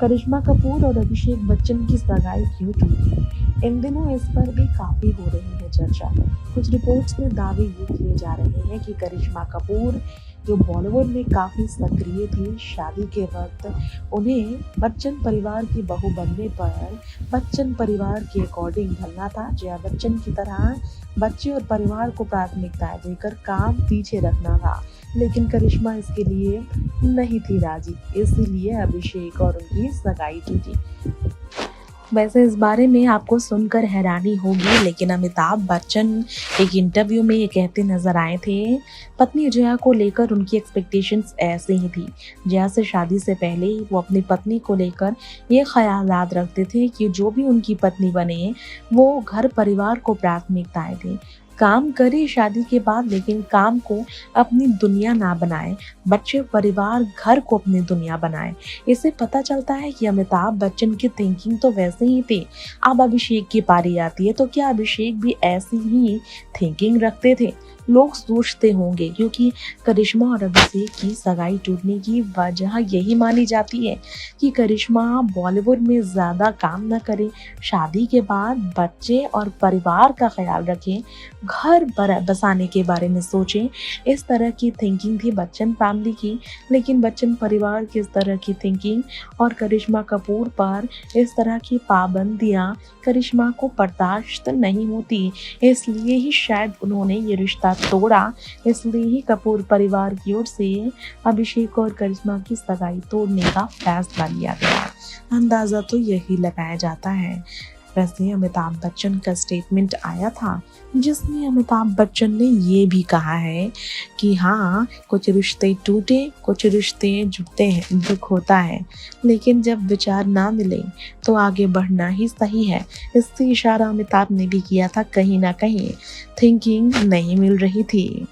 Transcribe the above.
करिश्मा कपूर और अभिषेक बच्चन की सगाई क्यों टूटी? इन दिनों इस पर भी काफी हो रही है चर्चा। कुछ रिपोर्ट्स में दावे ये किए जा रहे हैं कि करिश्मा कपूर, जो बॉलीवुड में काफी सक्रिय थी, शादी के वक्त उन्हें बच्चन परिवार की बहू बनने पर बच्चन परिवार के अकॉर्डिंग ढलना था। जया बच्चन की तरह बच्चे और परिवार को प्राथमिकताएं देकर काम पीछे रखना था, लेकिन करिश्मा इसके लिए नहीं थी राजी, इसीलिए अभिषेक और उनकी सगाई टूटी। वैसे इस बारे में आपको सुनकर हैरानी होगी, लेकिन अमिताभ बच्चन एक इंटरव्यू में ये कहते नजर आए थे, पत्नी जया को लेकर उनकी एक्सपेक्टेशंस ऐसे ही थी। जया से शादी से पहले ही वो अपनी पत्नी को लेकर ये ख्यालात रखते थे कि जो भी उनकी पत्नी बने वो घर परिवार को प्राथमिकताएं दें, काम करे शादी के बाद, लेकिन काम को अपनी दुनिया ना बनाए, बच्चे परिवार घर को अपनी दुनिया बनाए। इससे पता चलता है कि अमिताभ बच्चन की थिंकिंग तो वैसे ही थी। अब अभिषेक की पारी आती है तो क्या अभिषेक भी ऐसी ही थिंकिंग रखते थे? लोग सोचते होंगे, क्योंकि करिश्मा और अभिषेक की सगाई टूटने की वजह यही मानी जाती है कि करिश्मा बॉलीवुड में ज़्यादा काम न करे, शादी के बाद बच्चे और परिवार का ख्याल रखें, घर बसाने के बारे में सोचें। इस तरह की थिंकिंग थी बच्चन फैमिली की, लेकिन बच्चन परिवार की इस तरह की थिंकिंग और करिश्मा कपूर पर इस तरह की पाबंदियां करिश्मा को बर्दाश्त नहीं होती, इसलिए ही शायद उन्होंने ये रिश्ता तोड़ा। इसलिए ही कपूर परिवार की ओर से अभिषेक और करिश्मा की सगाई तोड़ने का फैसला लिया गया। अंदाजा तो यही लगाया जाता है। वैसे अमिताभ बच्चन का स्टेटमेंट आया था जिसमें अमिताभ बच्चन ने ये भी कहा है कि हाँ, कुछ रिश्ते टूटे, कुछ रिश्ते जुड़ते हैं, दुख होता है, लेकिन जब विचार ना मिले तो आगे बढ़ना ही सही है। इससे इशारा अमिताभ ने भी किया था, कहीं ना कहीं थिंकिंग नहीं मिल रही थी।